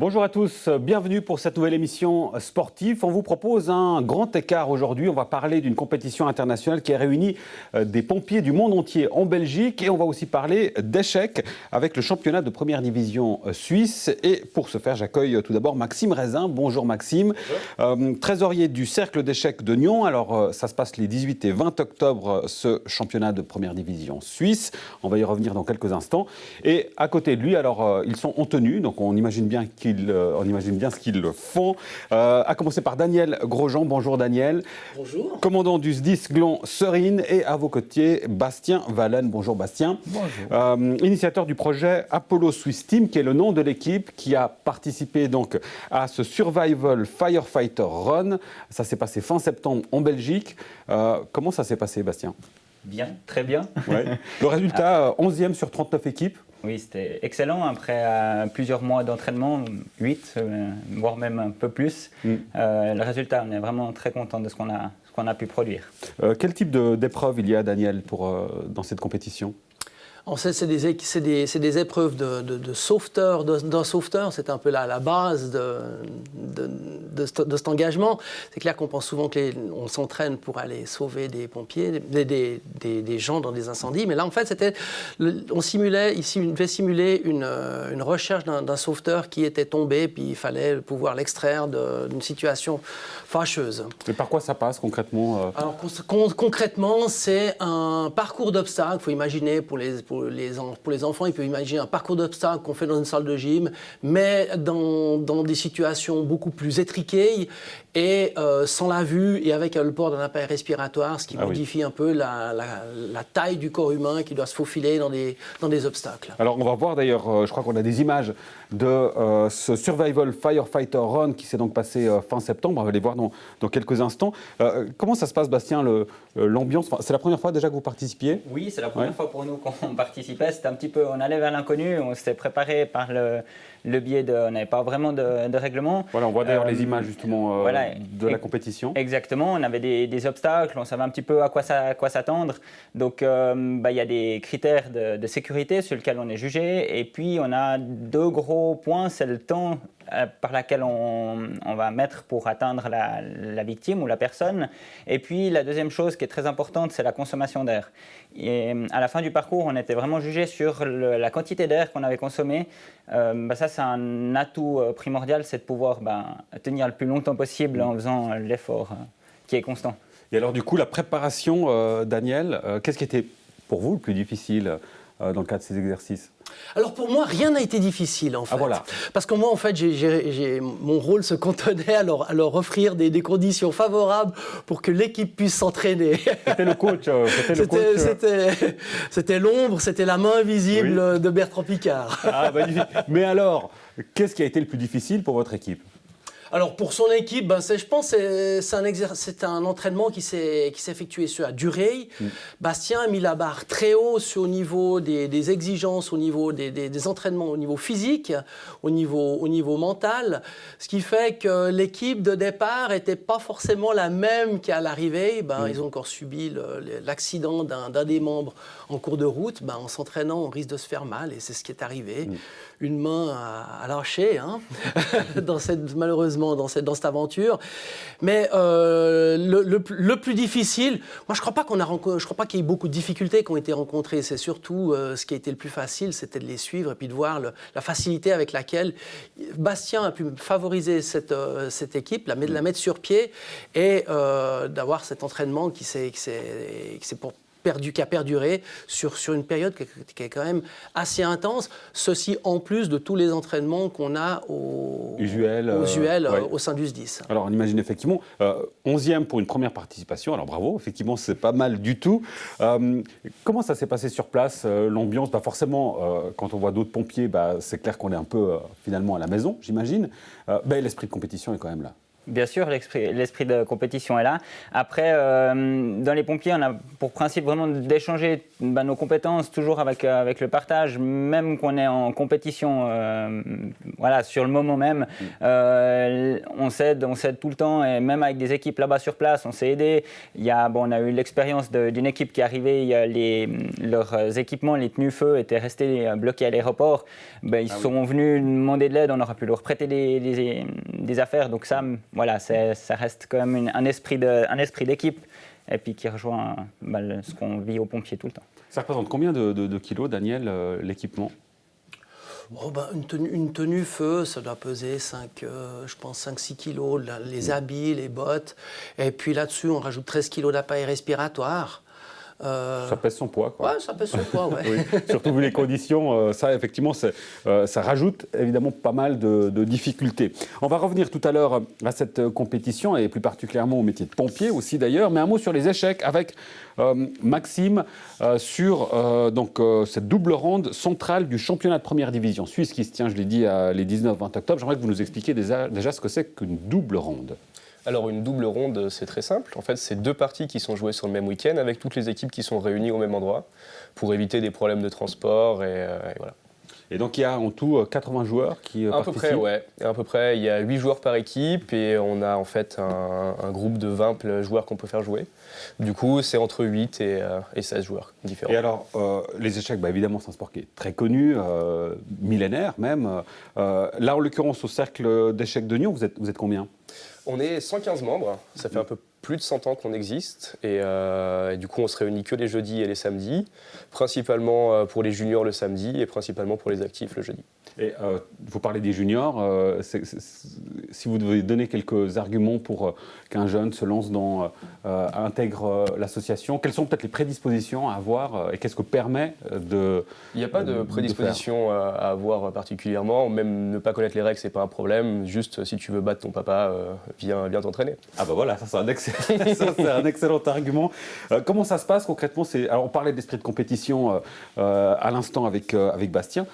Bonjour à tous, bienvenue pour cette nouvelle émission sportive. On vous propose un grand écart aujourd'hui. On va parler d'une compétition internationale qui a réuni des pompiers du monde entier en Belgique et on va aussi parler d'échecs avec le championnat de première division suisse. Et pour ce faire, j'accueille tout d'abord Maxime Raisin. Bonjour Maxime, trésorier du Cercle d'échecs de Nyon. Alors ça se passe les 18 et 20 octobre, ce championnat de première division suisse. On va y revenir dans quelques instants. Et à côté de lui, alors ils sont en tenue, donc on imagine bien ce qu'ils font. À commencer par Daniel Grosjean. Bonjour Daniel. Bonjour. Commandant du SDIS Glon Serine. Et à vos côtés, Bastien Vallen. Bonjour Bastien. Bonjour. Initiateur du projet Apollo Swiss Team, qui est le nom de l'équipe qui a participé donc à ce Survival Firefighter Run. Ça s'est passé fin septembre en Belgique. Comment ça s'est passé, Bastien ? Bien, très bien. Ouais. Le résultat, 11e sur 39 équipes. Oui, c'était excellent. Après plusieurs mois d'entraînement, 8, voire même un peu plus. Le résultat, on est vraiment très content de ce qu'on a pu produire. Quel type d'épreuve il y a, Daniel, dans cette compétition ? C'est des épreuves de sauveteur, d'un sauveteur, c'est un peu la base de cet engagement. C'est clair qu'on pense souvent qu'on s'entraîne pour aller sauver des pompiers, des gens dans des incendies, mais là en fait on devait simuler une recherche d'un sauveteur qui était tombé, puis il fallait pouvoir l'extraire d'une situation fâcheuse. Et par quoi ça passe concrètement Alors concrètement, c'est un parcours d'obstacles. Il faut imaginer pour les enfants, ils peuvent imaginer un parcours d'obstacles qu'on fait dans une salle de gym, mais dans des situations beaucoup plus étriquées et sans la vue et avec le port d'un appareil respiratoire, ce qui modifie un peu la taille du corps humain qui doit se faufiler dans des obstacles. Alors on va voir d'ailleurs, je crois qu'on a des images de ce Survival Firefighter Run qui s'est donc passé fin septembre. On va les voir dans quelques instants. Comment ça se passe, Bastien, l'ambiance ? C'est la première fois déjà que vous participiez ? Oui, c'est la première fois pour nous qu'on participait. C'était un petit peu, on allait vers l'inconnu, on s'était préparé par le biais on n'avait pas vraiment de règlement. Voilà, on voit d'ailleurs les images justement de la compétition. Exactement, on avait des obstacles, on savait un petit peu à quoi s'attendre. Donc il y a des critères de sécurité sur lesquels on est jugé. Et puis on a deux gros points, c'est le temps par laquelle on va mettre pour atteindre la victime ou la personne. Et puis la deuxième chose qui est très importante, c'est la consommation d'air. Et à la fin du parcours, on était vraiment jugé sur la quantité d'air qu'on avait consommé. Ça, c'est un atout primordial, c'est de pouvoir tenir le plus longtemps possible en faisant l'effort qui est constant. Et alors du coup, la préparation, Daniel, qu'est-ce qui était pour vous le plus difficile dans le cadre de ces exercices ? Alors pour moi, rien n'a été difficile en fait. Ah, voilà. Parce que moi en fait, mon rôle se cantonnait à leur offrir des conditions favorables pour que l'équipe puisse s'entraîner. C'était le coach. C'était l'ombre, c'était la main invisible de Bertrand Piccard. Ah, magnifique. Mais alors, qu'est-ce qui a été le plus difficile pour votre équipe ? Alors pour son équipe, je pense que c'est un entraînement qui s'est effectué sur la durée. Bastien a mis la barre très haut au niveau des exigences, au niveau des entraînements, au niveau physique, au niveau mental, ce qui fait que l'équipe de départ n'était pas forcément la même qu'à l'arrivée. Ils ont encore subi l'accident d'un des membres en cours de route. En s'entraînant, on risque de se faire mal et c'est ce qui est arrivé. Une main à lâcher, malheureusement, dans cette aventure. Mais le plus difficile, moi je crois pas qu'il y ait beaucoup de difficultés qui ont été rencontrées. C'est surtout ce qui a été le plus facile, c'était de les suivre et puis de voir la facilité avec laquelle Bastien a pu favoriser cette équipe, la mettre sur pied et d'avoir cet entraînement qui a perduré sur une période qui est quand même assez intense. Ceci en plus de tous les entraînements qu'on a aux UL au sein du SDIS. Alors on imagine effectivement 11e pour une première participation. Alors bravo, effectivement c'est pas mal du tout. Comment ça s'est passé sur place, l'ambiance ? Forcément, quand on voit d'autres pompiers, c'est clair qu'on est un peu finalement à la maison, j'imagine. L'esprit de compétition est quand même là. Bien sûr, l'esprit de compétition est là. Après, dans les pompiers, on a pour principe vraiment d'échanger nos compétences, toujours avec le partage, même qu'on est en compétition, sur le moment même. On s'aide tout le temps, et même avec des équipes là-bas sur place, on s'est aidé. On a eu l'expérience d'une équipe qui est arrivée, leurs équipements, les tenues feu étaient restés bloqués à l'aéroport. Ils sont venus demander de l'aide, on aura pu leur prêter des affaires, donc ça reste quand même un esprit d'équipe, et puis qui rejoint ce qu'on vit aux pompiers tout le temps. Ça représente combien de kilos, Daniel, l'équipement ? Une tenue feu, ça doit peser 5-6 kilos, les habits, les bottes, et puis là-dessus on rajoute 13 kilos d'appareil respiratoire. Ça pèse son poids, quoi. Ouais, ça pèse son poids, ouais. Oui. Surtout vu les conditions, ça, effectivement, ça rajoute évidemment pas mal de difficultés. On va revenir tout à l'heure à cette compétition, et plus particulièrement au métier de pompier aussi d'ailleurs, mais un mot sur les échecs avec Maxime sur cette double ronde centrale du championnat de première division suisse qui se tient, je l'ai dit, les 19-20 octobre. J'aimerais que vous nous expliquiez déjà ce que c'est qu'une double ronde. Alors une double ronde, c'est très simple. En fait, c'est 2 parties qui sont jouées sur le même week-end avec toutes les équipes qui sont réunies au même endroit pour éviter des problèmes de transport et voilà. Et donc il y a en tout 80 joueurs qui participent. À peu près, il y a 8 joueurs par équipe et on a en fait un groupe de 20 joueurs qu'on peut faire jouer. Du coup, c'est entre 8 et 16 joueurs différents. Et alors, les échecs, évidemment, c'est un sport qui est très connu, millénaire même. Là, en l'occurrence, au cercle d'échecs de Nyon, vous êtes combien ? On est 115 membres, ça fait un peu plus de 100 ans qu'on existe et du coup on se réunit que les jeudis et les samedis, principalement pour les juniors le samedi et principalement pour les actifs le jeudi. Et vous parlez des juniors, si vous devez donner quelques arguments pour qu'un jeune se lance intègre l'association, quelles sont peut-être les prédispositions à avoir et qu'est-ce que permet de... Il n'y a pas de prédisposition à avoir particulièrement, même ne pas connaître les règles, c'est pas un problème, juste si tu veux battre ton papa, viens t'entraîner. Ah voilà, ça c'est un excellent argument. Comment ça se passe concrètement ? Alors on parlait d'esprit de compétition à l'instant avec Bastien.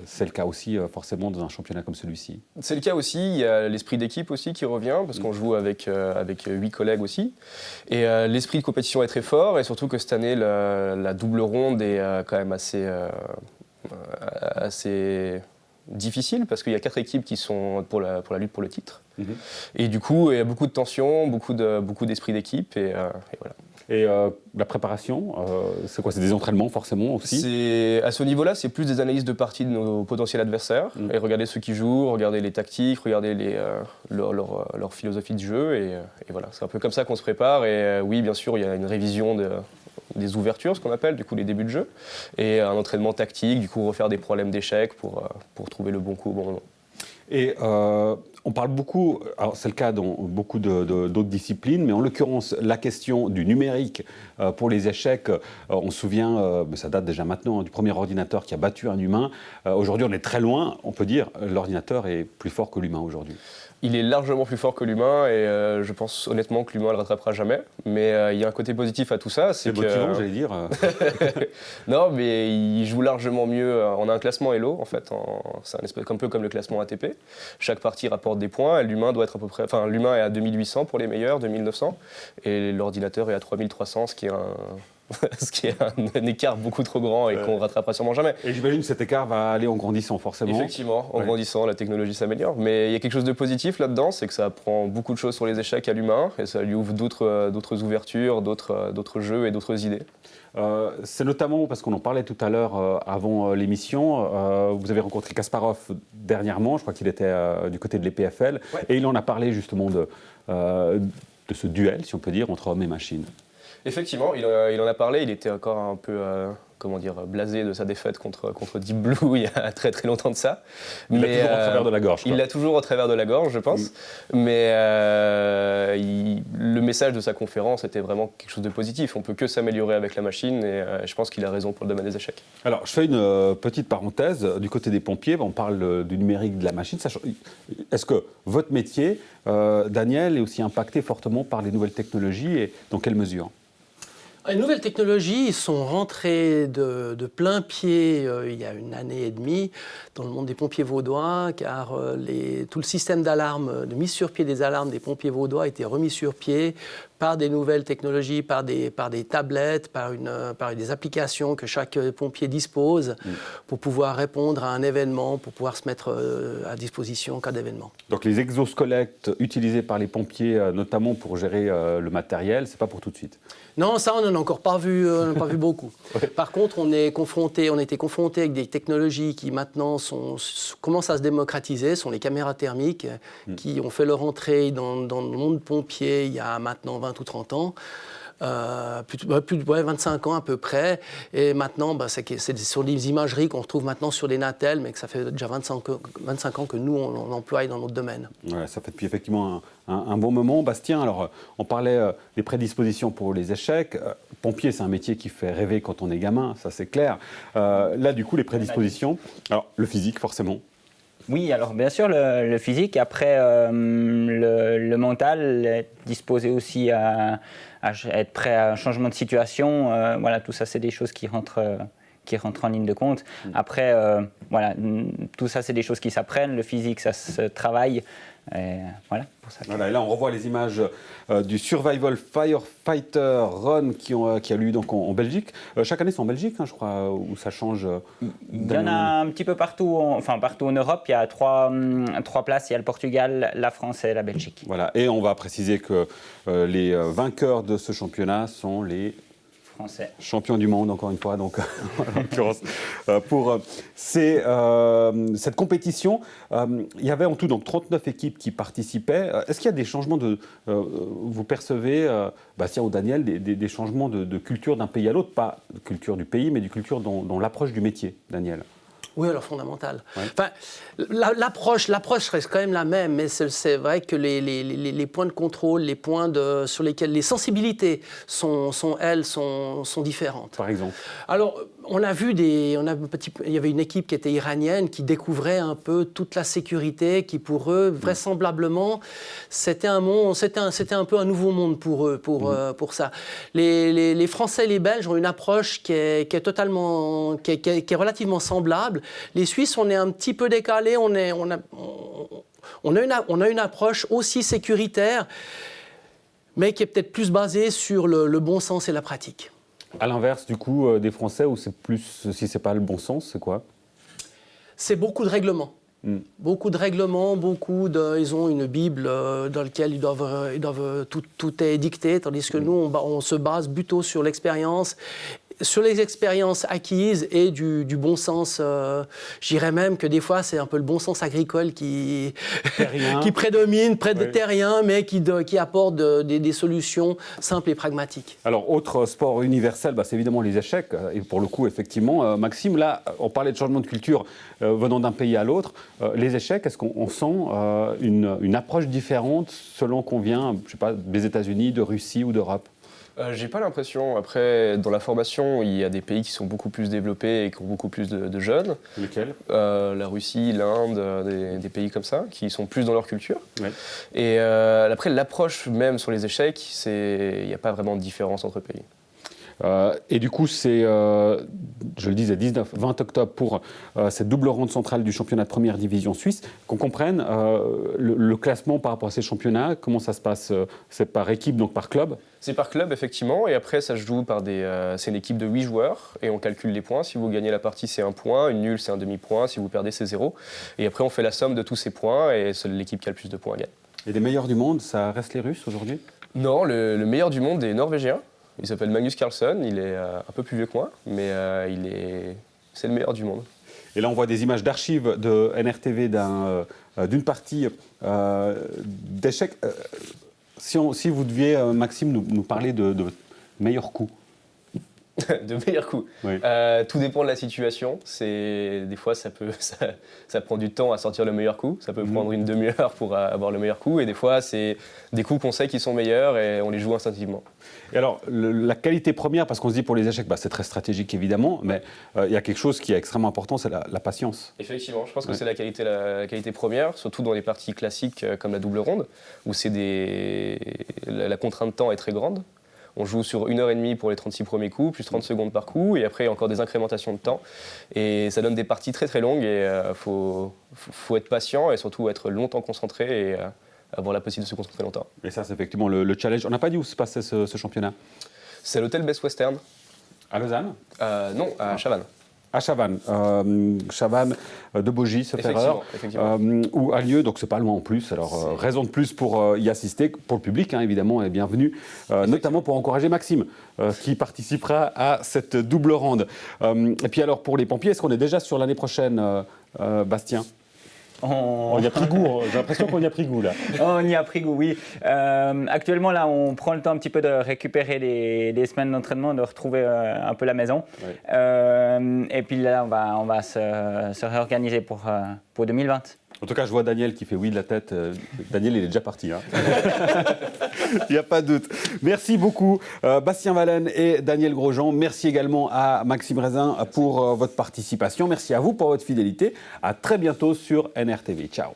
C'est le cas aussi forcément dans un championnat comme celui-ci. C'est le cas aussi, il y a l'esprit d'équipe aussi qui revient, parce qu'on joue avec 8 collègues aussi. Et l'esprit de compétition est très fort, et surtout que cette année, la double ronde est quand même assez difficile, parce qu'il y a 4 équipes qui sont pour la lutte pour le titre. Et du coup, il y a beaucoup de tension, beaucoup d'esprit d'équipe, et voilà. Et la préparation, c'est quoi ? C'est des entraînements forcément aussi ? À ce niveau-là, c'est plus des analyses de parties de nos potentiels adversaires. Et regarder ceux qui jouent, regarder les tactiques, regarder leur philosophie de jeu. Et voilà, c'est un peu comme ça qu'on se prépare. Et oui, bien sûr, il y a une révision des ouvertures, ce qu'on appelle, du coup, les débuts de jeu. Et un entraînement tactique, du coup, refaire des problèmes d'échecs pour trouver le bon coup au bon moment. Et on parle beaucoup, alors c'est le cas dans beaucoup d'autres disciplines, mais en l'occurrence, la question du numérique pour les échecs, on se souvient, ça date déjà maintenant, du premier ordinateur qui a battu un humain. Aujourd'hui, on est très loin, on peut dire, l'ordinateur est plus fort que l'humain aujourd'hui. Il est largement plus fort que l'humain et je pense honnêtement que l'humain ne le rattrapera jamais. Mais il y a un côté positif à tout ça. C'est motivant, j'allais dire. Non, mais il joue largement mieux. On a un classement Elo, en fait. C'est un peu comme le classement ATP. Chaque partie rapporte des points. Et l'humain doit être à peu près. Enfin, l'humain est à 2800 pour les meilleurs, 2900. Et l'ordinateur est à 3300, ce qui est un écart beaucoup trop grand et qu'on ne rattrapera sûrement jamais. Et j'imagine que cet écart va aller en grandissant forcément. Effectivement, en grandissant, la technologie s'améliore. Mais il y a quelque chose de positif là-dedans, c'est que ça apprend beaucoup de choses sur les échecs à l'humain et ça lui ouvre d'autres ouvertures, d'autres jeux et d'autres idées. C'est notamment, parce qu'on en parlait tout à l'heure avant l'émission, vous avez rencontré Kasparov dernièrement, je crois qu'il était du côté de l'EPFL, et il en a parlé justement de ce duel, si on peut dire, entre hommes et machines. Effectivement, il en a parlé, il était encore un peu blasé de sa défaite contre Deep Blue il y a très très longtemps de ça. Il l'a toujours au travers de la gorge. Il l'a toujours au travers de la gorge, je pense. Mais le message de sa conférence était vraiment quelque chose de positif. On ne peut que s'améliorer avec la machine et je pense qu'il a raison pour le domaine des échecs. Alors, je fais une petite parenthèse. Du côté des pompiers, on parle du numérique, de la machine. Est-ce que votre métier, Daniel, est aussi impacté fortement par les nouvelles technologies et dans quelle mesure ? Les nouvelles technologies sont rentrées de plein pied il y a une année et demie dans le monde des pompiers vaudois, car tout le système d'alarme, de mise sur pied des alarmes des pompiers vaudois a été remis sur pied par des nouvelles technologies, par des tablettes, par des applications que chaque pompier dispose pour pouvoir répondre à un événement, pour pouvoir se mettre à disposition en cas d'événement. Donc les exosquelettes utilisés par les pompiers, notamment pour gérer le matériel, c'est pas pour tout de suite. Non, ça, on n'en a encore pas vu, pas vu beaucoup. Ouais. Par contre, on a été confronté avec des technologies qui maintenant commencent à se démocratiser, sont les caméras thermiques, qui ont fait leur entrée dans le monde pompier il y a maintenant 20 ou 30 ans. Plus de 25 ans à peu près. Et maintenant, c'est sur des imageries qu'on retrouve maintenant sur les Natel, mais que ça fait déjà 25 ans que nous, on emploie dans notre domaine. Ouais, ça fait depuis effectivement un bon moment. Bastien, alors on parlait des prédispositions pour les échecs. Pompier, c'est un métier qui fait rêver quand on est gamin, ça c'est clair. Là, du coup, les prédispositions, alors le physique forcément. Oui, alors bien sûr le physique, après le mental, disposer aussi à être prêt à un changement de situation, voilà, tout ça c'est des choses qui rentrent en ligne de compte. Après, voilà, tout ça c'est des choses qui s'apprennent, le physique ça se travaille. Et voilà, pour ça. Voilà, et là on revoit les images du Survival Firefighter Run qui a lieu donc en Belgique. Chaque année c'est en Belgique, hein, je crois, où ça change. Il y en a un petit peu partout, partout en Europe. Il y a trois places, il y a le Portugal, la France et la Belgique. Voilà, et on va préciser que les vainqueurs de ce championnat sont les Français. Champions du monde, encore une fois, donc, en l'occurrence, pour cette compétition. Il y avait en tout donc, 39 équipes qui participaient. Est-ce qu'il y a des changements vous percevez, Bastien ou Daniel, des changements de culture d'un pays à l'autre, pas de culture du pays, mais de culture dans l'approche du métier, Daniel? Oui, alors fondamental. Ouais. Enfin, l'approche reste quand même la même, mais c'est vrai que les points de contrôle, les points sur lesquels les sensibilités sont différentes. Par exemple. Alors, on a vu il y avait une équipe qui était iranienne qui découvrait un peu toute la sécurité, qui pour eux, vraisemblablement, c'était un peu un nouveau monde pour eux, pour ça. Les Français et les Belges ont une approche qui est relativement semblable. Les Suisses, on est un petit peu décalés, on a une approche aussi sécuritaire, mais qui est peut-être plus basée sur le bon sens et la pratique. À l'inverse, du coup, des Français, où c'est plus, si c'est pas le bon sens, c'est quoi? C'est beaucoup de règlements. Beaucoup de règlements, ils ont une Bible dans laquelle tout est dicté, tandis que nous, on se base plutôt sur l'expérience. Sur les expériences acquises et du bon sens, je dirais même que des fois c'est un peu le bon sens agricole qui prédomine, près de terrien, mais qui apporte des solutions simples et pragmatiques. Alors, autre sport universel, c'est évidemment les échecs. Et pour le coup, effectivement, Maxime, là, on parlait de changement de culture venant d'un pays à l'autre. Les échecs, est-ce qu'on sent une approche différente selon qu'on vient, je sais pas, des États-Unis, de Russie ou d'Europe? J'ai pas l'impression. Après, dans la formation, il y a des pays qui sont beaucoup plus développés et qui ont beaucoup plus de jeunes. Lesquels? La Russie, l'Inde, des pays comme ça, qui sont plus dans leur culture. Ouais. Et après, l'approche même sur les échecs, il n'y a pas vraiment de différence entre pays. Et du coup, c'est, je le disais, 19-20 octobre pour cette double ronde centrale du championnat de première division suisse. Qu'on comprenne le classement par rapport à ces championnats, comment ça se passe? C'est par équipe, donc par club? C'est par club, effectivement, et après, ça se joue par c'est une équipe de 8 joueurs, et on calcule les points. Si vous gagnez la partie, c'est 1 point, une nulle, c'est un demi-point, si vous perdez, c'est 0. Et après, on fait la somme de tous ces points, et seule l'équipe qui a le plus de points gagne. Et les meilleurs du monde, ça reste les Russes aujourd'hui? Non, le meilleur du monde est norvégien. Il s'appelle Magnus Carlsen, il est un peu plus vieux que moi, mais c'est le meilleur du monde. Et là, on voit des images d'archives de NRTV d'une partie d'échecs. Si vous deviez, Maxime, nous parler de votre meilleur coup. De meilleurs coups. Oui. Tout dépend de la situation. Des fois, ça prend du temps à sortir le meilleur coup. Ça peut prendre une demi-heure pour avoir le meilleur coup. Et des fois, c'est des coups qu'on sait qui sont meilleurs et on les joue instinctivement. Et alors, la qualité première, parce qu'on se dit pour les échecs, c'est très stratégique évidemment, mais il y a quelque chose qui est extrêmement important, c'est la patience. Effectivement, je pense que c'est la qualité première, surtout dans les parties classiques comme la double ronde, où la contrainte de temps est très grande. On joue sur 1h30 pour les 36 premiers coups, plus 30 secondes par coup, et après encore des incrémentations de temps. Et ça donne des parties très très longues, et faut être patient et surtout être longtemps concentré et avoir la possibilité de se concentrer longtemps. Et ça, c'est effectivement le challenge. On n'a pas dit où se passait ce championnat? C'est à l'hôtel Best Western. À Lausanne? Non, à Chavannes. À Chavannes, Chavannes de Bogy, sauf erreur, Effectivement. où a lieu, donc c'est pas loin en plus, alors raison de plus pour y assister, pour le public évidemment, et bienvenue, notamment pour encourager Maxime, qui participera à cette double ronde. Et puis alors pour les pompiers, est-ce qu'on est déjà sur l'année prochaine, Bastien? On y a pris goût, j'ai l'impression qu'on y a pris goût là. On y a pris goût, oui. Actuellement, là, on prend le temps un petit peu de récupérer les semaines d'entraînement, de retrouver un peu la maison. Oui. Et puis là, on va se réorganiser pour 2020. En tout cas, je vois Daniel qui fait oui de la tête. Daniel, il est déjà parti. Hein. Il n'y a pas de doute. Merci beaucoup, Bastien Valène et Daniel Grosjean. Merci également à Maxime Raisin pour votre participation. Merci à vous pour votre fidélité. À très bientôt sur NRTV. Ciao.